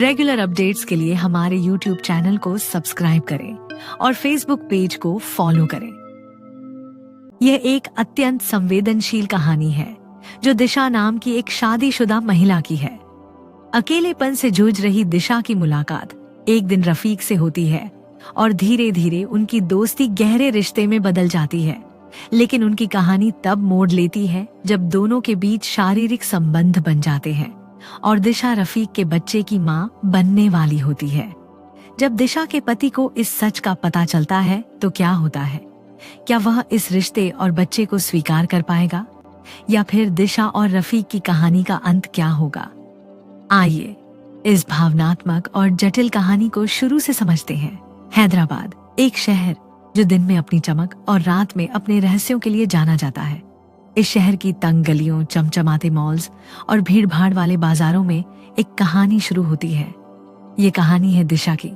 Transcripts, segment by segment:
Regular updates के लिए हमारे YouTube चैनल को सब्सक्राइब करें और Facebook पेज को फॉलो करें। यह एक अत्यंत संवेदनशील कहानी है जो दिशा नाम की एक शादीशुदा महिला की है। अकेलेपन से जूझ रही दिशा की मुलाकात एक दिन रफीक से होती है और धीरे धीरे उनकी दोस्ती गहरे रिश्ते में बदल जाती है। लेकिन उनकी कहानी तब मोड़ लेती है जब दोनों के बीच शारीरिक संबंध बन जाते हैं और दिशा रफीक के बच्चे की मां बनने वाली होती है। जब दिशा के पति को इस सच का पता चलता है तो क्या होता है? क्या वह इस रिश्ते और बच्चे को स्वीकार कर पाएगा या फिर दिशा और रफीक की कहानी का अंत क्या होगा? आइए इस भावनात्मक और जटिल कहानी को शुरू से समझते हैं। हैदराबाद, एक शहर जो दिन में अपनी चमक और रात में अपने रहस्यों के लिए जाना जाता है। इस शहर की तंग गलियों, चमचमाते मॉल्स और भीड़ भाड़ वाले बाजारों में एक कहानी शुरू होती है। ये कहानी है दिशा की,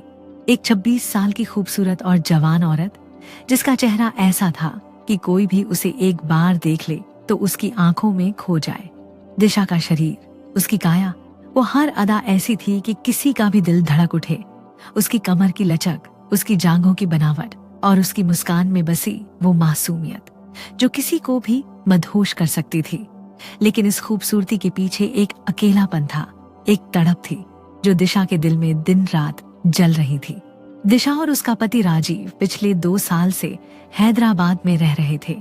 एक 26 साल की खूबसूरत और जवान औरत जिसका चेहरा ऐसा था कि कोई भी उसे एक बार देख ले तो उसकी आंखों में खो जाए। दिशा का शरीर, उसकी काया, वो हर अदा ऐसी थी कि किसी का भी दिल धड़क उठे। उसकी कमर की लचक, उसकी जांघों की बनावट और उसकी मुस्कान में बसी वो मासूमियत जो किसी को भी मदहोश कर सकती थी। लेकिन इस खूबसूरती के पीछे एक अकेलापन था, एक तड़प थी जो दिशा के दिल में दिन रात जल रही थी। दिशा और उसका पति राजीव पिछले 2 साल से हैदराबाद में रह रहे थे।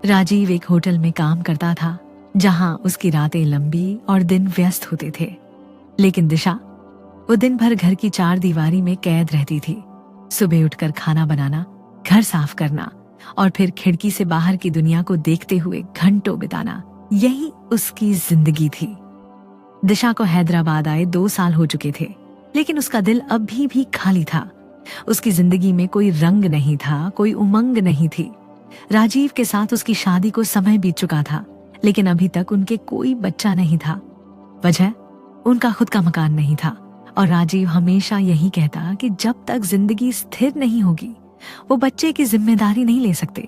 राजीव एक होटल में काम करता था जहां उसकी रातें लंबी और दिन व्यस्त होते थे। लेकिन दिशा, वो दिन भर घर की 4 दीवारी में कैद रहती थी। सुबह उठकर खाना बनाना, घर साफ करना और फिर खिड़की से बाहर की दुनिया को देखते हुए घंटों बिताना, यही उसकी जिंदगी थी। दिशा को हैदराबाद आए 2 साल हो चुके थे, लेकिन उसका दिल अभी भी खाली था। उसकी जिंदगी में कोई रंग नहीं था, कोई उमंग नहीं थी। राजीव के साथ उसकी शादी को समय बीत चुका था, लेकिन अभी तक उनके कोई बच्चा नहीं था। वजह, उनका खुद का मकान नहीं था और राजीव हमेशा यही कहता कि जब तक जिंदगी स्थिर नहीं होगी वो बच्चे की जिम्मेदारी नहीं ले सकते।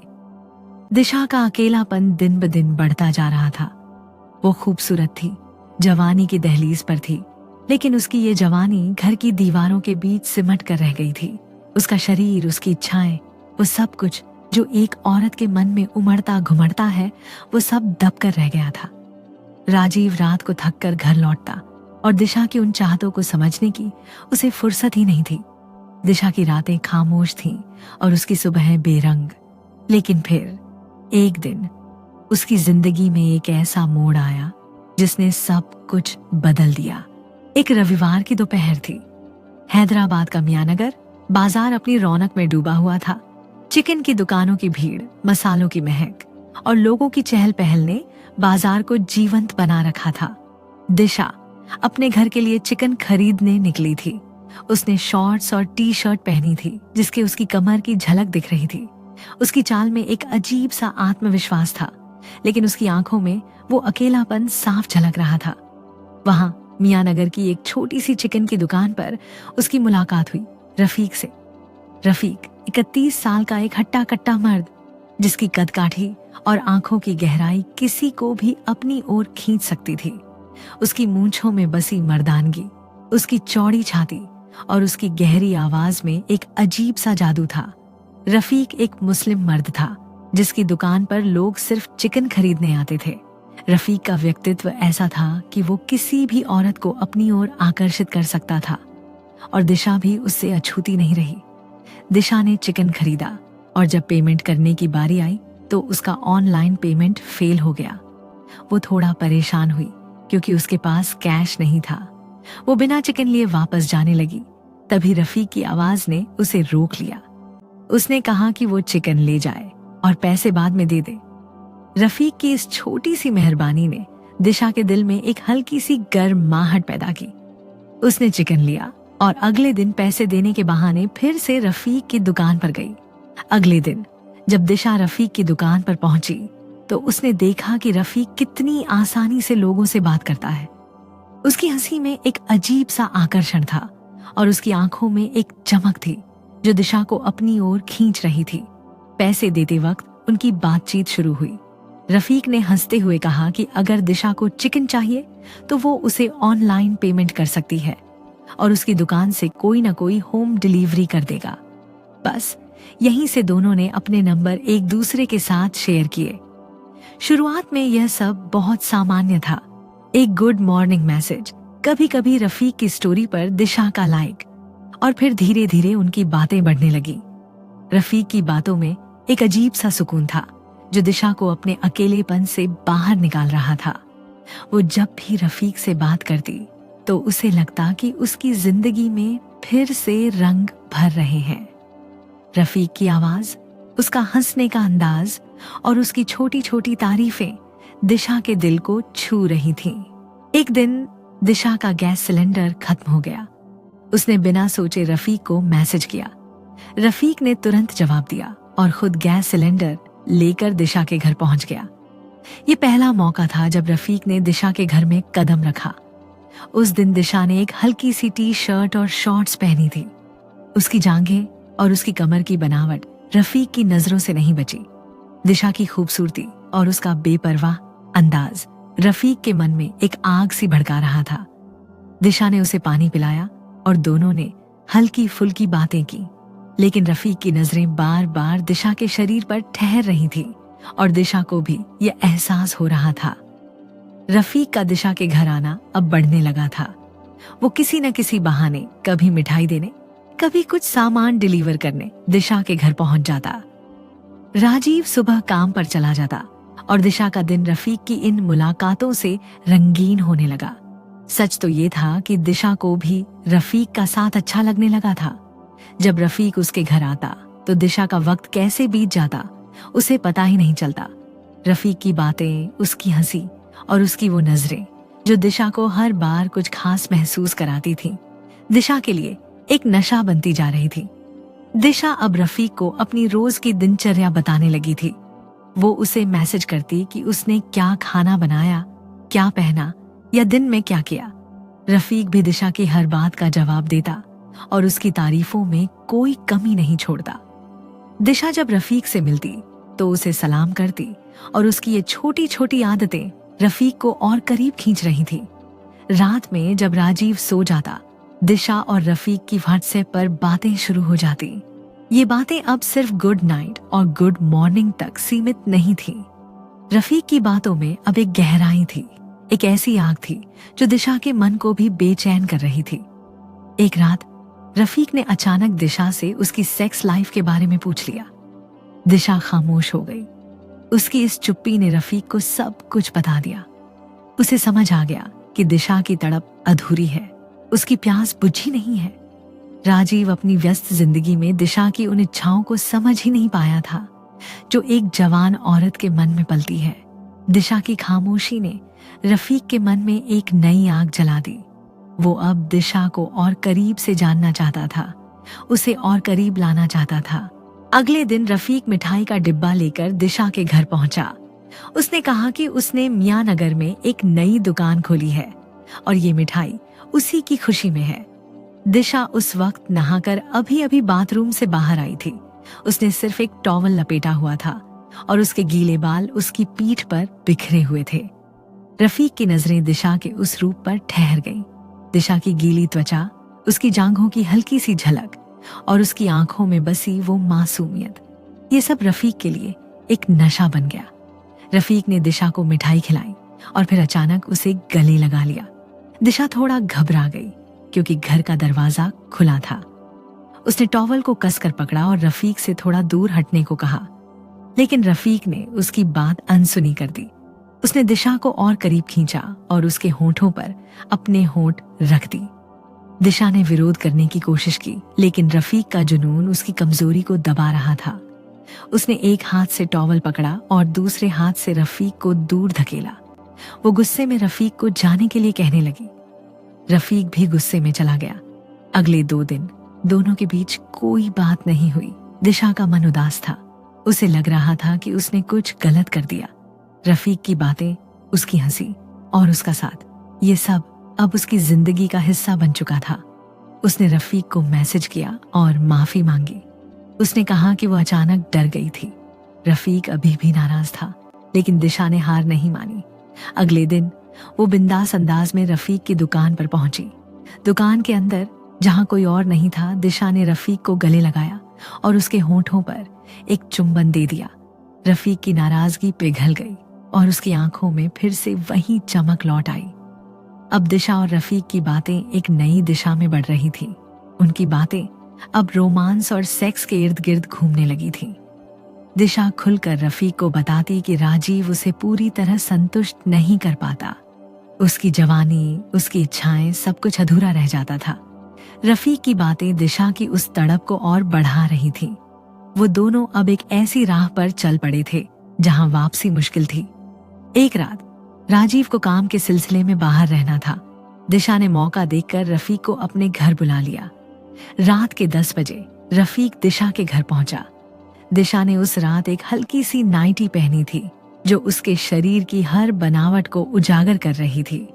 दिशा का अकेलापन दिन ब दिन बढ़ता जा रहा था। वो खूबसूरत थी, जवानी की दहलीज पर थी, लेकिन उसकी ये जवानी घर की दीवारों के बीच सिमट कर रह गई थी। उसका शरीर, उसकी इच्छाएं, वो सब कुछ जो एक औरत के मन में उमड़ता घुमड़ता है, वो सब दब कर रह गया था। राजीव रात को थक कर घर लौटता और दिशा की उन चाहतों को समझने की उसे फुर्सत ही नहीं थी। दिशा की रातें खामोश थीं और उसकी सुबहें बेरंग। लेकिन फिर एक दिन उसकी जिंदगी में एक ऐसा मोड़ आया जिसने सब कुछ बदल दिया। एक रविवार की दोपहर थी। हैदराबाद का मियानगर बाजार अपनी रौनक में डूबा हुआ था। चिकन की दुकानों की भीड़, मसालों की महक और लोगों की चहल पहल ने बाजार को जीवंत बना रखा था। दिशा अपने घर के लिए चिकन खरीदने निकली थी। उसने शॉर्ट्स और टी शर्ट पहनी थी जिसके उसकी कमर की झलक दिख रही थी। उसकी चाल में एक अजीब सा आत्मविश्वास था, लेकिन उसकी आंखों में वो अकेलापन साफ झलक रहा था। वहां मियानगर की एक छोटी सी चिकन की दुकान पर उसकी मुलाकात हुई रफीक से। रफीक 31 साल का एक हट्टा कट्टा मर्द जिसकी कदकाठी और आंखों की गहराई किसी को भी अपनी ओर खींच सकती थी। उसकी मूंछों में बसी मर्दानगी, उसकी चौड़ी छाती और उसकी गहरी आवाज में एक अजीब सा जादू था। रफीक एक मुस्लिम मर्द था जिसकी दुकान पर लोग सिर्फ चिकन खरीदने आते थे। रफीक का व्यक्तित्व ऐसा था कि वो किसी भी औरत को अपनी ओर आकर्षित कर सकता था और दिशा भी उससे अछूती नहीं रही। दिशा ने चिकन खरीदा और जब पेमेंट करने की बारी आई तो उसका ऑनलाइन पेमेंट फेल हो गया। वो थोड़ा परेशान हुई क्योंकि उसके पास कैश नहीं था। वो बिना चिकन लिए वापस जाने लगी। तभी रफीक की आवाज ने उसे रोक लिया। उसने कहा कि वो चिकन ले जाए और पैसे बाद में दे दे। रफीक की इस छोटी सी मेहरबानी ने दिशा के दिल में एक हल्की सी गर्माहट पैदा की। उसने चिकन लिया और अगले दिन पैसे देने के बहाने फिर से रफीक की दुकान पर गई। अगले दिन जब दिशा रफीक की दुकान पर पहुंची तो उसने देखा कि रफीक कितनी आसानी से लोगों से बात करता है। उसकी हंसी में एक अजीब सा आकर्षण था और उसकी आंखों में एक चमक थी जो दिशा को अपनी ओर खींच रही थी। पैसे देते वक्त उनकी बातचीत शुरू हुई। रफीक ने हंसते हुए कहा कि अगर दिशा को चिकन चाहिए तो वो उसे ऑनलाइन पेमेंट कर सकती है और उसकी दुकान से कोई ना कोई होम डिलीवरी कर देगा। बस यहीं से दोनों ने अपने नंबर एक दूसरे के साथ शेयर किए। शुरुआत में यह सब बहुत सामान्य था, एक गुड मॉर्निंग मैसेज, कभी कभी रफीक की स्टोरी पर दिशा का लाइक, और फिर धीरे धीरे उनकी बातें बढ़ने लगी। रफीक की बातों में एक अजीब सा सुकून था जो दिशा को अपने अकेलेपन से बाहर निकाल रहा था। वो जब भी रफीक से बात करती तो उसे लगता कि उसकी जिंदगी में फिर से रंग भर रहे हैं। रफीक की आवाज, उसका हंसने का अंदाज और उसकी छोटी छोटी तारीफें दिशा के दिल को छू रही थीं। एक दिन दिशा का गैस सिलेंडर खत्म हो गया। उसने बिना सोचे रफीक को मैसेज किया। रफीक ने तुरंत जवाब दिया और खुद गैस सिलेंडर लेकर दिशा के घर पहुंच गया। ये पहला मौका था जब रफीक ने दिशा के घर में कदम रखा। उस दिन दिशा ने एक हल्की सी टी शर्ट और शॉर्ट्स पहनी थी। उसकी जांघें और उसकी कमर की बनावट रफीक की नजरों से नहीं बची। दिशा की खूबसूरती और उसका बेपरवाह अंदाज रफीक के मन में एक आग सी भड़का रहा था। दिशा ने उसे पानी पिलाया और दोनों ने हल्की फुल्की बातें की, लेकिन रफीक की नजरें बार बार दिशा के शरीर पर ठहर रही थी और दिशा को भी यह एहसास हो रहा था। रफीक का दिशा के घर आना अब बढ़ने लगा था। वो किसी न किसी बहाने, कभी मिठाई देने, कभी कुछ सामान डिलीवर करने दिशा के घर पहुंच जाता। राजीव सुबह काम पर चला जाता और दिशा का दिन रफीक की इन मुलाकातों से रंगीन होने लगा। सच तो ये था कि दिशा को भी रफीक का साथ अच्छा लगने लगा था। जब रफीक उसके घर आता तो दिशा का वक्त कैसे बीत जाता उसे पता ही नहीं चलता। रफीक की बातें, उसकी हंसी और उसकी वो नजरें जो दिशा को हर बार कुछ खास महसूस कराती थीं, दिशा के लिए एक नशा बनती जा रही थी। दिशा अब रफीक को अपनी रोज की दिनचर्या बताने लगी थी। वो उसे मैसेज करती कि उसने क्या खाना बनाया, क्या पहना या दिन में क्या किया। रफीक भी दिशा की हर बात का जवाब देता और उसकी तारीफों में कोई कमी नहीं छोड़ता। दिशा जब रफीक से मिलती तो उसे सलाम करती और उसकी ये छोटी छोटी आदतें रफीक को और करीब खींच रही थी। रात में जब राजीव सो जाता, दिशा और रफीक की व्हाट्सएप पर बातें शुरू हो जाती। ये बातें अब सिर्फ गुड नाइट और गुड मॉर्निंग तक सीमित नहीं थी। रफीक की बातों में अब एक गहराई थी, एक ऐसी आग थी जो दिशा के मन को भी बेचैन कर रही थी। एक रात रफीक ने अचानक दिशा से उसकी सेक्स लाइफ के बारे में पूछ लिया। दिशा खामोश हो गई। उसकी इस चुप्पी ने रफीक को सब कुछ बता दिया। उसे समझ आ गया कि दिशा की तड़प अधूरी है, उसकी प्यास बुझी नहीं है। राजीव अपनी व्यस्त जिंदगी में दिशा की उन इच्छाओं को समझ ही नहीं पाया था जो एक जवान औरत के मन में पलती है। दिशा की खामोशी ने रफीक के मन में एक नई आग जला दी। वो अब दिशा को और करीब से जानना चाहता था, उसे और करीब लाना चाहता था। अगले दिन रफीक मिठाई का डिब्बा लेकर दिशा के घर पहुंचा। उसने कहा कि उसने मियां नगर में एक नई दुकान खोली है और ये मिठाई उसी की खुशी में है। दिशा उस वक्त नहाकर अभी अभी बाथरूम से बाहर आई थी। उसने सिर्फ एक टॉवल लपेटा हुआ था और उसके गीले बाल उसकी पीठ पर बिखरे हुए थे। रफीक की नजरें दिशा के उस रूप पर ठहर गईं। दिशा की गीली त्वचा, उसकी जांघों की हल्की सी झलक और उसकी आंखों में बसी वो मासूमियत, ये सब रफीक के लिए एक नशा बन गया। रफीक ने दिशा को मिठाई खिलाई और फिर अचानक उसे गले लगा लिया। दिशा थोड़ा घबरा गई क्योंकि घर का दरवाजा खुला था। उसने टॉवल को कसकर पकड़ा और रफीक से थोड़ा दूर हटने को कहा, लेकिन रफीक ने उसकी बात अनसुनी कर दी। उसने दिशा को और करीब खींचा और उसके होठों पर अपने होठ रख दी। दिशा ने विरोध करने की कोशिश की, लेकिन रफीक का जुनून उसकी कमजोरी को दबा रहा था। उसने एक हाथ से टॉवल पकड़ा और दूसरे हाथ से रफीक को दूर धकेला। वो गुस्से में रफीक को जाने के लिए कहने लगी। रफीक भी गुस्से में चला गया। अगले 2 दिन दोनों के बीच कोई बात नहीं हुई। दिशा का मन उदास था। उसे लग रहा था कि उसने कुछ गलत कर दिया। रफीक की बातें, उसकी हंसी और उसका साथ, ये सब अब उसकी जिंदगी का हिस्सा बन चुका था। उसने रफीक को मैसेज किया और माफी मांगी। उसने कहा कि वो अचानक डर गई थी। रफीक अभी भी नाराज था, लेकिन दिशा ने हार नहीं मानी। अगले दिन वो बिंदास अंदाज में रफीक की दुकान पर पहुंची। दुकान के अंदर जहां कोई और नहीं था, दिशा ने रफीक को गले लगाया और उसके होंठों पर एक चुंबन दे दिया। रफीक की नाराजगी पिघल गई और उसकी आंखों में फिर से वही चमक लौट आई। अब दिशा और रफीक की बातें एक नई दिशा में बढ़ रही थी। उनकी बातें अब रोमांस और सेक्स के इर्द गिर्द घूमने लगी थी। दिशा खुलकर रफीक को बताती कि राजीव उसे पूरी तरह संतुष्ट नहीं कर पाता। उसकी जवानी, उसकी इच्छाएं, सब कुछ अधूरा रह जाता था। रफीक की बातें दिशा की उस तड़प को और बढ़ा रही थी। वो दोनों अब एक ऐसी राह पर चल पड़े थे जहां वापसी मुश्किल थी। एक रात राजीव को काम के सिलसिले में बाहर रहना था। दिशा ने मौका देखकर रफीक को अपने घर बुला लिया। रात के 10 बजे रफीक दिशा के घर पहुंचा। दिशा ने उस रात एक हल्की सी नाइटी पहनी थी जो उसके शरीर की हर बनावट को उजागर कर रही थी।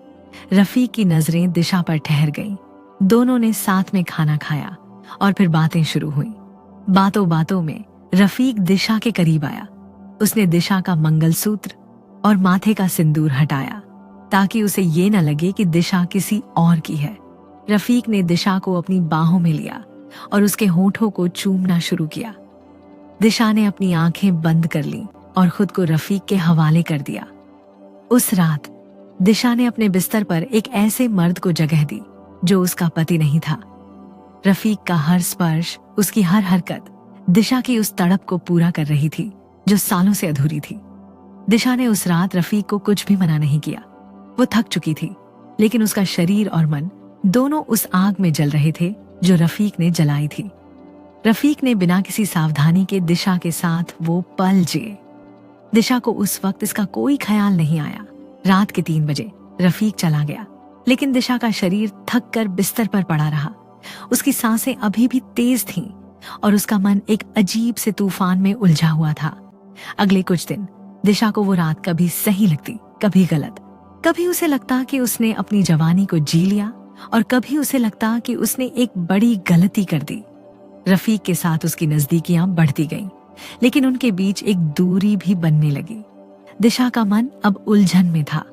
रफीक की नजरें दिशा पर ठहर गईं। दोनों ने साथ में खाना खाया और फिर बातें शुरू हुई। बातों बातों में रफीक दिशा के करीब आया। उसने दिशा का मंगलसूत्र और माथे का सिंदूर हटाया ताकि उसे ये न लगे कि दिशा किसी और की है। रफीक ने दिशा को अपनी बाहों में लिया और उसके होठों को चूमना शुरू किया। दिशा ने अपनी आंखें बंद कर ली और खुद को रफीक के हवाले कर दिया। उस रात दिशा ने अपने बिस्तर पर एक ऐसे मर्द को जगह दी जो उसका पति नहीं था। रफीक का हर स्पर्श, उसकी हर हरकत दिशा की उस तड़प को पूरा कर रही थी जो सालों से अधूरी थी। दिशा ने उस रात रफीक को कुछ भी मना नहीं किया। वो थक चुकी थी, लेकिन उसका शरीर और मन दोनों उस आग में जल रहे थे जो रफीक ने जलाई थी। रफीक ने बिना किसी सावधानी के दिशा के साथ वो पल जिए। दिशा को उस वक्त इसका कोई ख्याल नहीं आया। रात के 3 बजे रफीक चला गया, लेकिन दिशा का शरीर थक कर बिस्तर पर पड़ा रहा। उसकी सांसें अभी भी तेज थीं और उसका मन एक अजीब से तूफान में उलझा हुआ था। अगले कुछ दिन दिशा को वो रात कभी सही लगती, कभी गलत। कभी उसे लगता कि उसने अपनी जवानी को जी लिया और कभी उसे लगता कि उसने एक बड़ी गलती कर दी। रफीक के साथ उसकी नजदीकियां बढ़ती गईं, लेकिन उनके बीच एक दूरी भी बनने लगी। दिशा का मन अब उलझन में था।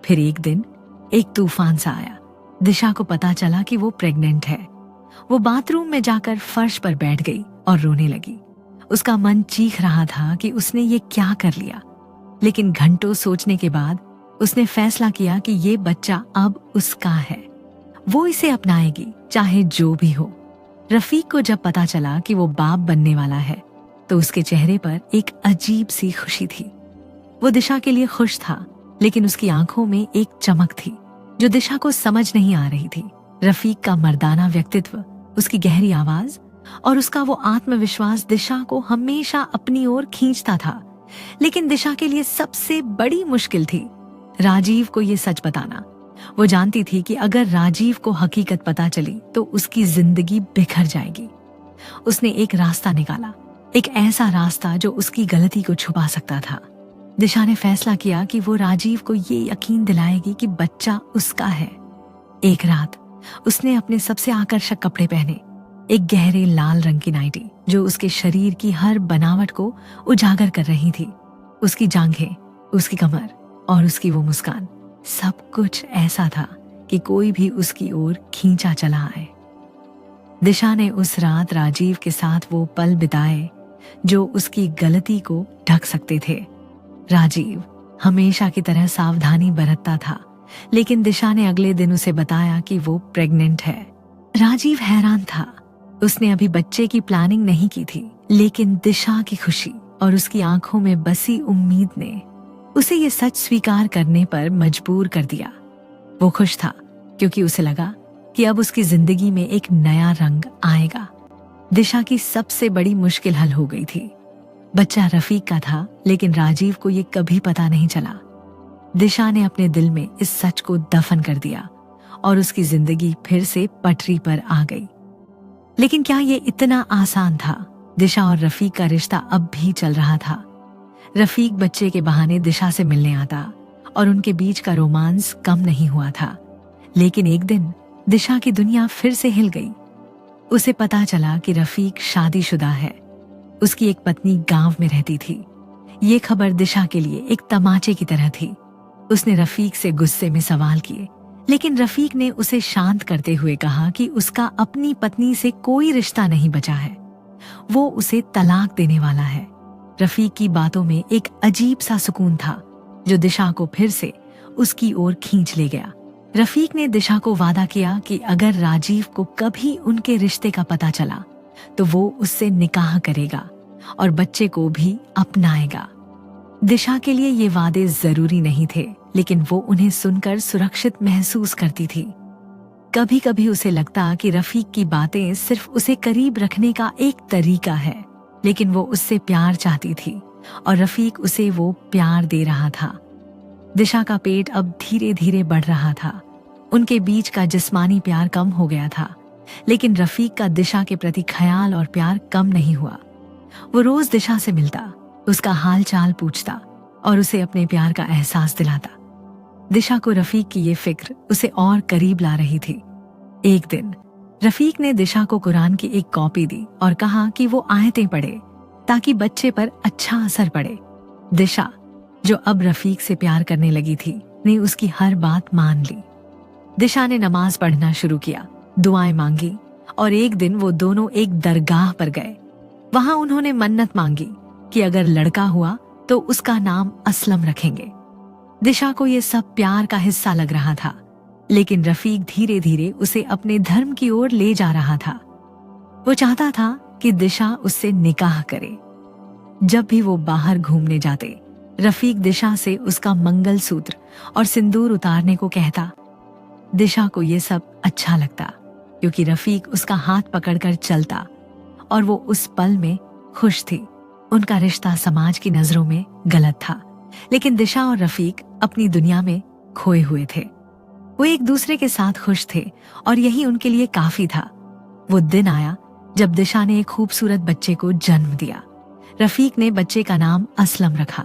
फिर एक दिन एक तूफान सा आया। दिशा को पता चला कि वो प्रेग्नेंट है। वो बाथरूम में जाकर फर्श पर बैठ गई और रोने लगी। उसका मन चीख रहा था कि उसने ये क्या कर लिया, लेकिन घंटों सोचने के बाद उसने फैसला किया कि ये बच्चा अब उसका है। वो इसे अपनाएगी, चाहे जो भी हो। रफीक को जब पता चला कि वो बाप बनने वाला है, तो उसके चेहरे पर एक अजीब सी खुशी थी। वो दिशा के लिए खुश था, लेकिन उसकी आंखों में एक चमक थी जो दिशा को समझ नहीं आ रही थी। रफीक का मर्दाना व्यक्तित्व, उसकी गहरी आवाज और उसका वो आत्मविश्वास दिशा को हमेशा अपनी ओर खींचता था। लेकिन दिशा के लिए सबसे बड़ी मुश्किल थी राजीव को ये सच बताना। वो जानती थी कि अगर राजीव को हकीकत पता चली तो उसकी जिंदगी बिखर जाएगी। उसने एक रास्ता निकाला, एक ऐसा रास्ता जो उसकी गलती को छुपा सकता था। दिशा ने फैसला किया कि वो राजीव को ये यकीन दिलाएगी कि बच्चा उसका है। एक रात उसने अपने सबसे आकर्षक कपड़े पहने, एक गहरे लाल रंग की नाइटी जो उसके शरीर की हर बनावट को उजागर कर रही थी। उसकी जांघें, उसकी कमर और उसकी वो मुस्कान, सब कुछ ऐसा था कि कोई भी उसकी ओर खींचा चला आए। दिशा ने उस रात राजीव के साथ वो पल बिताए जो उसकी गलती को ढक सकते थे। राजीव हमेशा की तरह सावधानी बरतता था, लेकिन दिशा ने अगले दिन उसे बताया कि वो प्रेग्नेंट है। राजीव हैरान था। उसने अभी बच्चे की प्लानिंग नहीं की थी, लेकिन दिशा की खुशी और उसकी आंखों में बसी उम्मीद ने उसे ये सच स्वीकार करने पर मजबूर कर दिया। वो खुश था क्योंकि उसे लगा कि अब उसकी जिंदगी में एक नया रंग आएगा। दिशा की सबसे बड़ी मुश्किल हल हो गई थी। बच्चा रफीक का था, लेकिन राजीव को ये कभी पता नहीं चला। दिशा ने अपने दिल में इस सच को दफन कर दिया और उसकी जिंदगी फिर से पटरी पर आ गई। लेकिन क्या ये इतना आसान था? दिशा और रफीक का रिश्ता अब भी चल रहा था। रफीक बच्चे के बहाने दिशा से मिलने आता और उनके बीच का रोमांस कम नहीं हुआ था। लेकिन एक दिन दिशा की दुनिया फिर से हिल गई। उसे पता चला कि रफीक शादीशुदा है। उसकी एक पत्नी गांव में रहती थी। ये खबर दिशा के लिए एक तमाचे की तरह थी। उसने रफीक से गुस्से में सवाल किए, लेकिन रफीक ने उसे शांत करते हुए कहा कि उसका अपनी पत्नी से कोई रिश्ता नहीं बचा है, वो उसे तलाक देने वाला है। रफीक की बातों में एक अजीब सा सुकून था जो दिशा को फिर से उसकी ओर खींच ले गया। रफीक ने दिशा को वादा किया कि अगर राजीव को कभी उनके रिश्ते का पता चला तो वो उससे निकाह करेगा और बच्चे को भी अपनाएगा। दिशा के लिए ये वादे जरूरी नहीं थे, लेकिन वो उन्हें सुनकर सुरक्षित महसूस करती थी। कभी कभी उसे लगता कि रफीक की बातें सिर्फ उसे करीब रखने का एक तरीका है, लेकिन वो उससे प्यार चाहती थी और रफीक उसे वो प्यार दे रहा था। दिशा का पेट अब धीरे धीरे बढ़ रहा था। उनके बीच का जिस्मानी प्यार कम हो गया था, लेकिन रफीक का दिशा के प्रति ख्याल और प्यार कम नहीं हुआ। वो रोज दिशा से मिलता, उसका हाल चाल पूछता और उसे अपने प्यार का एहसास दिलाता। दिशा को रफीक की ये फिक्र उसे और करीब ला रही थी। एक दिन रफीक ने दिशा को कुरान की एक कॉपी दी और कहा कि वो आयतें पढ़े ताकि बच्चे पर अच्छा असर पड़े। दिशा, जो अब रफीक से प्यार करने लगी थी, ने उसकी हर बात मान ली। दिशा ने नमाज पढ़ना शुरू किया, दुआएं मांगी और एक दिन वो दोनों एक दरगाह पर गए। वहां उन्होंने मन्नत मांगी कि अगर लड़का हुआ तो उसका नाम असलम रखेंगे। दिशा को ये सब प्यार का हिस्सा लग रहा था, लेकिन रफीक धीरे धीरे उसे अपने धर्म की ओर ले जा रहा था। वो चाहता था कि दिशा उससे निकाह करे। जब भी वो बाहर घूमने जाते, रफीक दिशा से उसका मंगलसूत्र और सिंदूर उतारने को कहता। दिशा को ये सब अच्छा लगता क्योंकि रफीक उसका हाथ पकड़कर चलता और वो उस पल में खुश थी। उनका रिश्ता समाज की नजरों में गलत था, लेकिन दिशा और रफीक अपनी दुनिया में खोए हुए थे। वो एक दूसरे के साथ खुश थे और यही उनके लिए काफी था। वो दिन आया जब दिशा ने एक खूबसूरत बच्चे को जन्म दिया। रफीक ने बच्चे का नाम असलम रखा,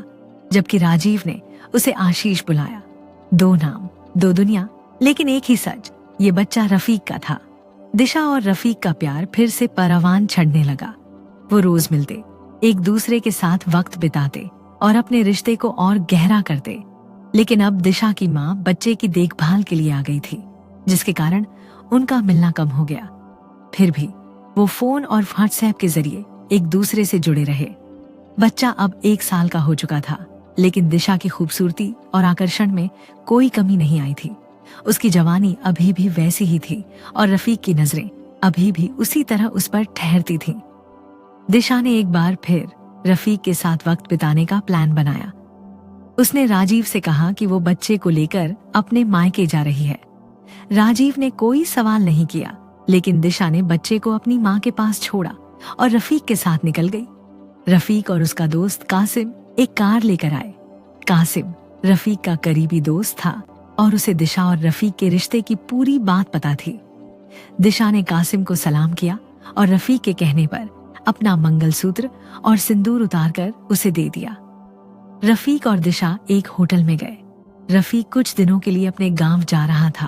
जबकि राजीव ने उसे आशीष बुलाया। दो नाम, दो दुनिया, लेकिन एक ही सच, ये बच्चा रफीक का था। दिशा और रफीक का प्यार फिर से परवान चढ़ने लगा। वो रोज मिलते, एक दूसरे के साथ वक्त बिताते और अपने रिश्ते को और गहरा करते। लेकिन अब दिशा की माँ बच्चे की देखभाल के लिए आ गई थी, जिसके कारण उनका मिलना कम हो गया। फिर भी वो फोन और व्हाट्सएप के जरिए एक दूसरे से जुड़े रहे। बच्चा अब 1 साल का हो चुका था, लेकिन दिशा की खूबसूरती और आकर्षण में कोई कमी नहीं आई थी। उसकी जवानी अभी भी वैसी ही थी और रफीक की नजरें अभी भी उसी तरह उस पर ठहरती थीं। दिशा ने एक बार फिर रफीक के साथ वक्त बिताने का प्लान बनाया। उसने राजीव से कहा कि वो बच्चे को लेकर अपने मायके जा रही है। राजीव ने कोई सवाल नहीं किया, लेकिन दिशा ने बच्चे को अपनी माँ के पास छोड़ा और रफीक के साथ निकल गई। रफीक और उसका दोस्त कासिम एक कार लेकर आए। कासिम रफीक का करीबी दोस्त था और उसे दिशा और रफीक के रिश्ते की पूरी बात पता थी। दिशा ने कासिम को सलाम किया और रफीक के कहने पर अपना मंगलसूत्र और सिंदूर उतारकर उसे दे दिया। रफीक और दिशा एक होटल में गए। रफीक कुछ दिनों के लिए अपने गांव जा रहा था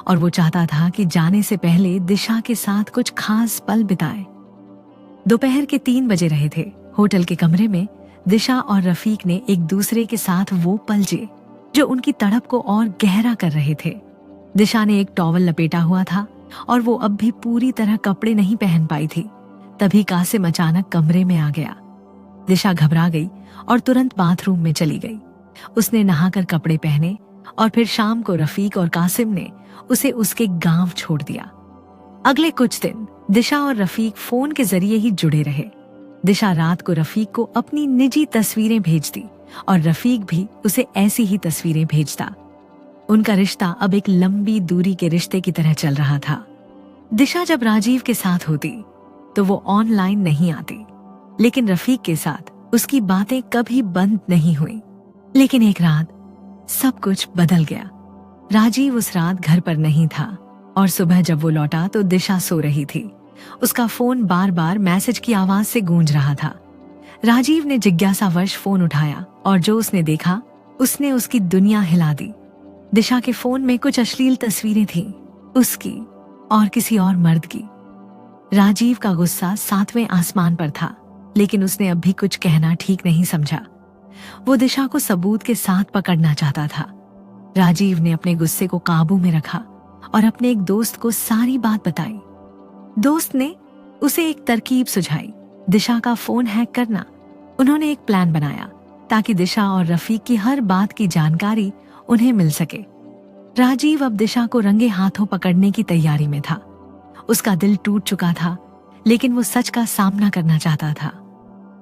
और वो चाहता था कि जाने से पहले दिशा के साथ कुछ खास पल बिताए। दोपहर के 3 बजे रहे थे। होटल के कमरे में दिशा और रफीक ने एक दूसरे के साथ वो पल जिए जो उनकी तड़प को और गहरा कर रहे थे। दिशा ने एक टॉवल लपेटा हुआ था और वो अब भी पूरी तरह कपड़े नहीं पहन पाई थी। तभी कासिम अचानक कमरे में आ गया। दिशा घबरा गई और तुरंत बाथरूम में चली गई। उसने नहाकर कपड़े पहने और फिर शाम को रफीक और कासिम ने उसे उसके गांव छोड़ दिया। अगले कुछ दिन दिशा और रफीक फोन के जरिए ही जुड़े रहे। दिशा रात को रफीक को अपनी निजी तस्वीरें भेजती और रफीक भी उसे ऐसी ही तस्वीरें भेजता। उनका रिश्ता अब एक लंबी दूरी के रिश्ते की तरह चल रहा था। दिशा जब राजीव के साथ होती तो वो ऑनलाइन नहीं आती, लेकिन रफीक के साथ उसकी बातें कभी बंद नहीं हुई। लेकिन एक रात सब कुछ बदल गया। राजीव उस रात घर पर नहीं था और सुबह जब वो लौटा तो दिशा सो रही थी। उसका फोन बार बार मैसेज की आवाज से गूंज रहा था। राजीव ने जिज्ञासावश फोन उठाया और जो उसने देखा उसने उसकी दुनिया हिला दी। दिशा के फोन में कुछ अश्लील तस्वीरें थीं, उसकी और किसी और मर्द की। राजीव का गुस्सा 7वें आसमान पर था, लेकिन उसने अब भी कुछ कहना ठीक नहीं समझा। वो दिशा को सबूत के साथ पकड़ना चाहता था। राजीव ने अपने गुस्से को काबू में रखा और अपने एक दोस्त को सारी बात बताई। दोस्त ने उसे एक तरकीब सुझाई, दिशा का फोन हैक करना। उन्होंने एक प्लान बनाया ताकि दिशा और रफीक की हर बात की जानकारी उन्हें मिल सके। राजीव अब दिशा को रंगे हाथों पकड़ने की तैयारी में था। उसका दिल टूट चुका था, लेकिन वो सच का सामना करना चाहता था।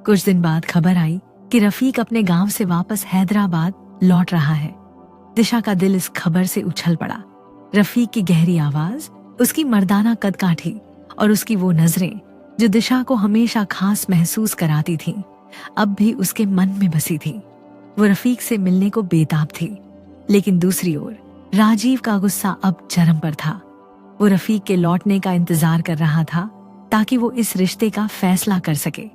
कुछ दिन बाद खबर आई कि रफीक अपने गांव से वापस हैदराबाद लौट रहा है। दिशा का दिल इस खबर से उछल पड़ा। रफीक की गहरी आवाज, उसकी मर्दाना कदकाठी और उसकी वो नजरें जो दिशा को हमेशा खास महसूस कराती थीं, अब भी उसके मन में बसी थी। वो रफीक से मिलने को बेताब थी, लेकिन दूसरी ओर राजीव का गुस्सा अब चरम पर था। वो रफीक के लौटने का इंतजार कर रहा था ताकि वो इस रिश्ते का फैसला कर सके।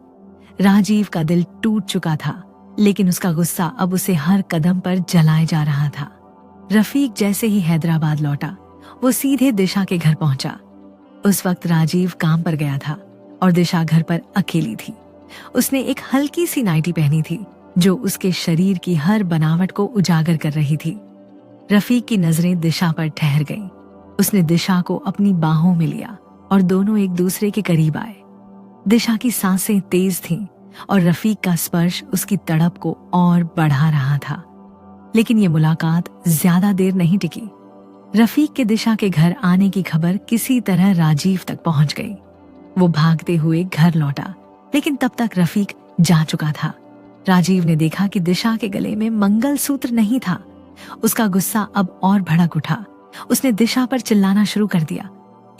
राजीव का दिल टूट चुका था, लेकिन उसका गुस्सा अब उसे हर कदम पर जलाए जा रहा था। रफीक जैसे ही हैदराबाद लौटा, वो सीधे दिशा के घर पहुंचा। उस वक्त राजीव काम पर गया था और दिशा घर पर अकेली थी। उसने एक हल्की सी नाइटी पहनी थी जो उसके शरीर की हर बनावट को उजागर कर रही थी। रफीक की नजरें दिशा पर ठहर गईं। उसने दिशा को अपनी बाहों में लिया और दोनों एक दूसरे के करीब आए। दिशा की सांसें तेज थीं और रफीक का स्पर्श उसकी तड़प को और बढ़ा रहा था। लेकिन ये मुलाकात ज्यादा देर नहीं टिकी। रफीक के दिशा के घर आने की खबर किसी तरह राजीव तक पहुंच गई। वो भागते हुए घर लौटा, लेकिन तब तक रफीक जा चुका था। राजीव ने देखा कि दिशा के गले में मंगलसूत्र नहीं था। उसका गुस्सा अब और भड़क उठा। उसने दिशा पर चिल्लाना शुरू कर दिया।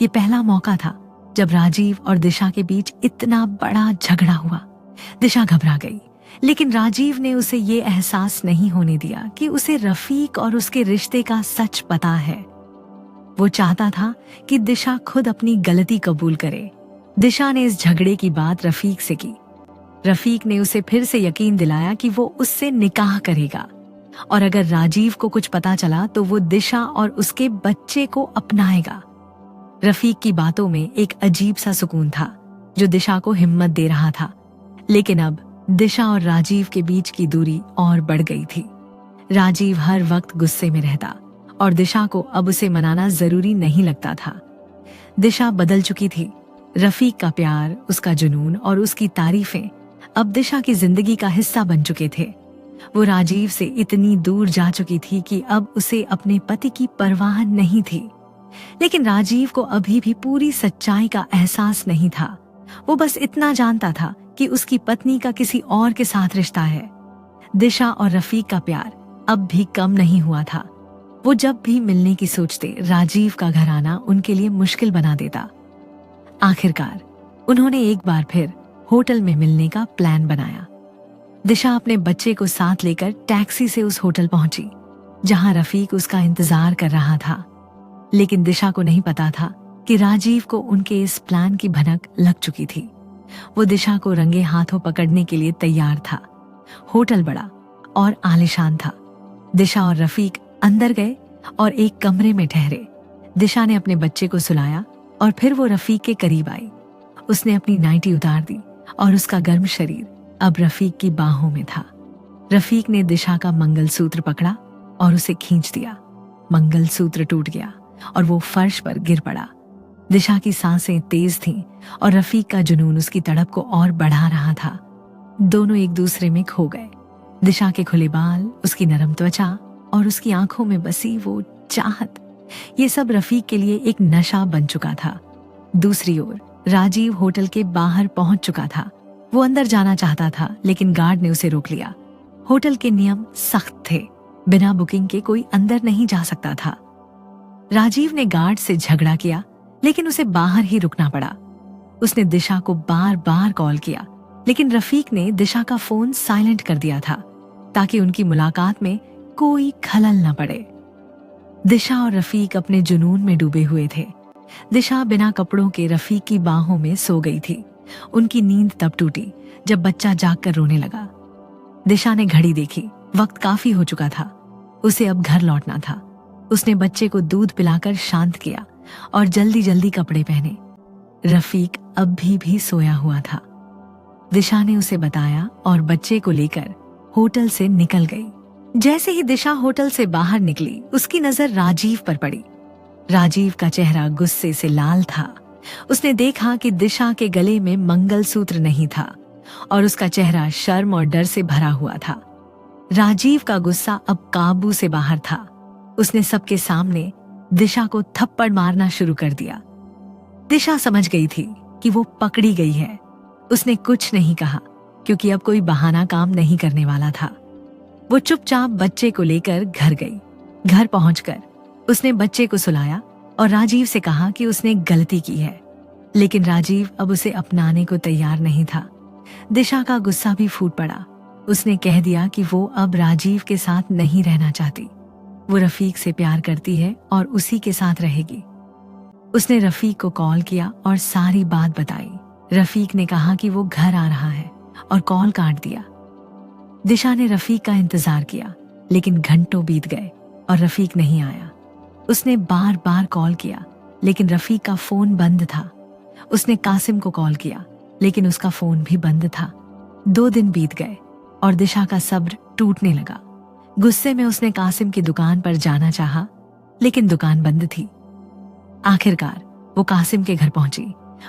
ये पहला मौका था जब राजीव और दिशा के बीच इतना बड़ा झगड़ा हुआ। दिशा घबरा गई, लेकिन राजीव ने उसे ये एहसास नहीं होने दिया कि उसे रफीक और उसके रिश्ते का सच पता है। वो चाहता था कि दिशा खुद अपनी गलती कबूल करे। दिशा ने इस झगड़े की बात रफीक से की। रफीक ने उसे फिर से यकीन दिलाया कि वो उससे निकाह करेगा और अगर राजीव को कुछ पता चला तो वो दिशा और उसके बच्चे को अपनाएगा। रफीक की बातों में एक अजीब सा सुकून था जो दिशा को हिम्मत दे रहा था। लेकिन अब दिशा और राजीव के बीच की दूरी और बढ़ गई थी। राजीव हर वक्त गुस्से में रहता और दिशा को अब उसे मनाना जरूरी नहीं लगता था। दिशा बदल चुकी थी। रफीक का प्यार, उसका जुनून और उसकी तारीफें अब दिशा की जिंदगी का हिस्सा बन चुके थे। वो राजीव से इतनी दूर जा चुकी थी कि अब उसे अपने पति की परवाह नहीं थी। लेकिन राजीव को अभी भी पूरी सच्चाई का एहसास नहीं था। वो बस इतना जानता था कि उसकी पत्नी का किसी और के साथ रिश्ता है। दिशा और रफीक का प्यार अब भी कम नहीं हुआ था। वो जब भी मिलने की सोचते, राजीव का घर आना उनके लिए मुश्किल बना देता। आखिरकार उन्होंने एक बार फिर होटल में मिलने का प्लान बनाया। दिशा अपने बच्चे को साथ लेकर टैक्सी से उस होटल पहुंची जहां रफीक उसका इंतजार कर रहा था। लेकिन दिशा को नहीं पता था कि राजीव को उनके इस प्लान की भनक लग चुकी थी। वो दिशा को रंगे हाथों पकड़ने के लिए तैयार था। होटल बड़ा और आलीशान था। दिशा और रफीक अंदर गए और एक कमरे में ठहरे। दिशा ने अपने बच्चे को सुलाया और फिर वो रफीक के करीब आई। उसने अपनी नाइटी उतार दी और उसका गर्म शरीर अब रफीक की बाहों में था। रफीक ने दिशा का मंगलसूत्र पकड़ा और उसे खींच दिया। मंगलसूत्र टूट गया और वो फर्श पर गिर पड़ा। दिशा की सांसें तेज थीं और रफीक का जुनून उसकी तड़प को और बढ़ा रहा था। दोनों एक दूसरे में खो गए। दिशा के खुले बाल, उसकी नरम त्वचा और उसकी आंखों में बसी वो चाहत, ये सब रफीक के लिए एक नशा बन चुका था। दूसरी ओर राजीव होटल के बाहर पहुंच चुका था। वो अंदर जाना चाहता था, लेकिन गार्ड ने उसे रोक लिया। होटल के नियम सख्त थे। बिना बुकिंग के कोई अंदर नहीं जा सकता था। राजीव ने गार्ड से झगड़ा किया, लेकिन उसे बाहर ही रुकना पड़ा। उसने दिशा को बार बार कॉल किया, लेकिन रफीक ने दिशा का फोन साइलेंट कर दिया था ताकि उनकी मुलाकात में कोई खलल न पड़े। दिशा और रफीक अपने जुनून में डूबे हुए थे। दिशा बिना कपड़ों के रफीक की बाहों में सो गई थी। उनकी नींद तब टूटी जब बच्चा जागकर रोने लगा। दिशा ने घड़ी देखी, वक्त काफी हो चुका था। उसे अब घर लौटना था। उसने बच्चे को दूध पिलाकर शांत किया और जल्दी जल्दी कपड़े पहने। रफीक अब भी सोया हुआ था। दिशा ने उसे बताया और बच्चे को लेकर होटल से निकल गई। जैसे ही दिशा होटल से बाहर निकली, उसकी नजर राजीव पर पड़ी। राजीव का चेहरा गुस्से से लाल था। उसने देखा कि दिशा के गले में मंगलसूत्र नहीं था और उसका चेहरा शर्म और डर से भरा हुआ था। राजीव का गुस्सा अब काबू से बाहर था। उसने सबके सामने दिशा को थप्पड़ मारना शुरू कर दिया। दिशा समझ गई थी कि वो पकड़ी गई है। उसने कुछ नहीं कहा क्योंकि अब कोई बहाना काम नहीं करने वाला था। वो चुपचाप बच्चे को लेकर घर गई। घर पहुंचकर उसने बच्चे को सुलाया और राजीव से कहा कि उसने गलती की है, लेकिन राजीव अब उसे अपनाने को तैयार नहीं था। दिशा का गुस्सा भी फूट पड़ा। उसने कह दिया कि वो अब राजीव के साथ नहीं रहना चाहती। वो रफीक से प्यार करती है और उसी के साथ रहेगी। उसने रफीक को कॉल किया और सारी बात बताई। रफीक ने कहा कि वो घर आ रहा है और कॉल काट दिया। दिशा ने रफीक का इंतजार किया, लेकिन घंटों बीत गए और रफीक नहीं आया। उसने बार बार कॉल किया, लेकिन रफीक का फोन बंद था। उसने कासिम को कॉल किया, लेकिन उसका फोन भी बंद था। 2 दिन बीत गए और दिशा का सब्र टूटने लगा। गुस्से में उसने कासिम की दुकान पर जाना चाहा, लेकिन दुकान बंद थी। आखिरकार वो कासिम के घर पहुंची।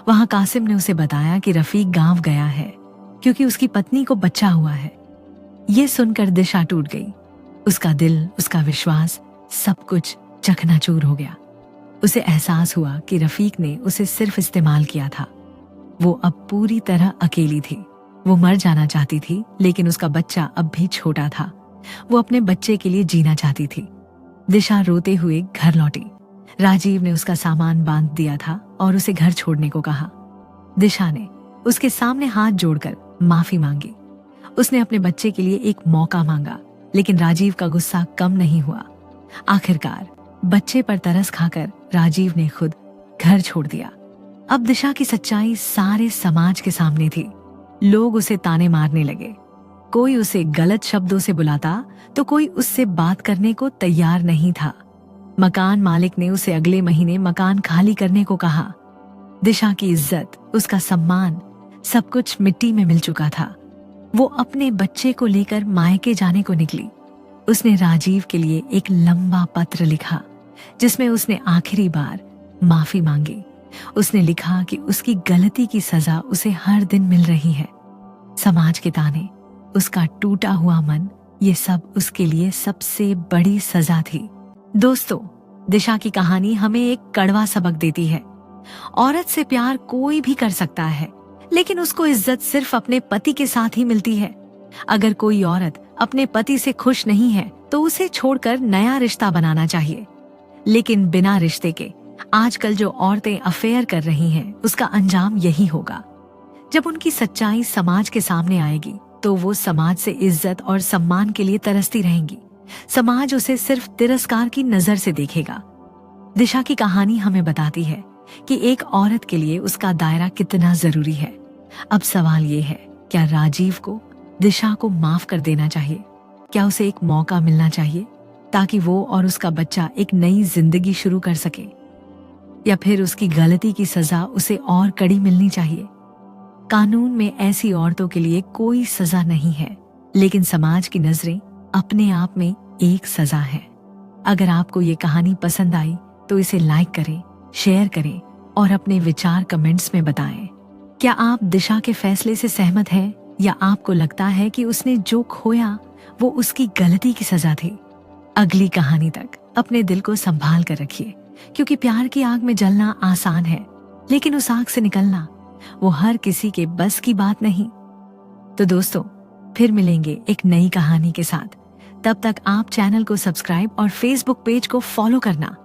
वहां कासिम ने उसे बताया कि रफीक गांव गया है क्योंकि उसकी पत्नी को बच्चा हुआ है। ये सुनकर दिशा टूट गई। उसका दिल, उसका विश्वास, सब कुछ चकनाचूर हो गया। उसे एहसास हुआ कि रफीक ने उसे सिर्फ इस्तेमाल किया था। वो अब पूरी तरह अकेली थी। वो मर जाना चाहती थी, लेकिन उसका बच्चा अब भी छोटा था। वो अपने बच्चे के लिए जीना चाहती थी। दिशा रोते हुए घर लौटी। राजीव ने उसका सामान बांध दिया था और उसे घर छोड़ने को कहा। दिशा ने उसके सामने हाथ जोड़कर माफी मांगी। उसने अपने बच्चे के लिए एक मौका मांगा, लेकिन राजीव का गुस्सा कम नहीं हुआ। आखिरकार बच्चे पर तरस खाकर राजीव ने खुद घर छोड़ दिया। अब दिशा की सच्चाई सारे समाज के सामने थी। लोग उसे ताने मारने लगे। कोई उसे गलत शब्दों से बुलाता तो कोई उससे बात करने को तैयार नहीं था। मकान मालिक ने उसे अगले महीने मकान खाली करने को कहा। दिशा की इज्जत, उसका सम्मान, सब कुछ मिट्टी में मिल चुका था। वो अपने बच्चे को लेकर मायके जाने को निकली। उसने राजीव के लिए एक लंबा पत्र लिखा, जिसमें उसने आखिरी बार माफी मांगी। उसने लिखा कि उसकी गलती की सजा उसे हर दिन मिल रही है। समाज के ताने, उसका टूटा हुआ मन, ये सब उसके लिए सबसे बड़ी सजा थी। दोस्तों, दिशा की कहानी हमें एक कड़वा सबक देती है। औरत से प्यार कोई भी कर सकता है, लेकिन उसको इज्जत सिर्फ अपने पति के साथ ही मिलती है। अगर कोई औरत अपने पति से खुश नहीं है तो उसे छोड़कर नया रिश्ता बनाना चाहिए। लेकिन बिना रिश्ते के आजकल जो औरतें अफेयर कर रही हैं, उसका अंजाम यही होगा। जब उनकी सच्चाई समाज के सामने आएगी तो वो समाज से इज्जत और सम्मान के लिए तरसती रहेंगी। समाज उसे सिर्फ तिरस्कार की नजर से देखेगा। दिशा की कहानी हमें बताती है कि एक औरत के लिए उसका दायरा कितना जरूरी है। अब सवाल ये है, क्या राजीव को दिशा को माफ कर देना चाहिए? क्या उसे एक मौका मिलना चाहिए ताकि वो और उसका बच्चा एक नई जिंदगी शुरू कर सके? या फिर उसकी गलती की सजा उसे और कड़ी मिलनी चाहिए? कानून में ऐसी औरतों के लिए कोई सजा नहीं है, लेकिन समाज की नजरें अपने आप में एक सजा है। अगर आपको ये कहानी पसंद आई तो इसे लाइक करें, शेयर करें और अपने विचार कमेंट्स में बताएं। क्या आप दिशा के फैसले से सहमत हैं या आपको लगता है कि उसने जो खोया वो उसकी गलती की सजा थी? अगली कहानी तक अपने दिल को संभाल कर रखिए, क्योंकि प्यार की आग में जलना आसान है, लेकिन उस आग से निकलना वो हर किसी के बस की बात नहीं। तो दोस्तों, फिर मिलेंगे एक नई कहानी के साथ। तब तक आप चैनल को सब्सक्राइब और फेसबुक पेज को फॉलो करना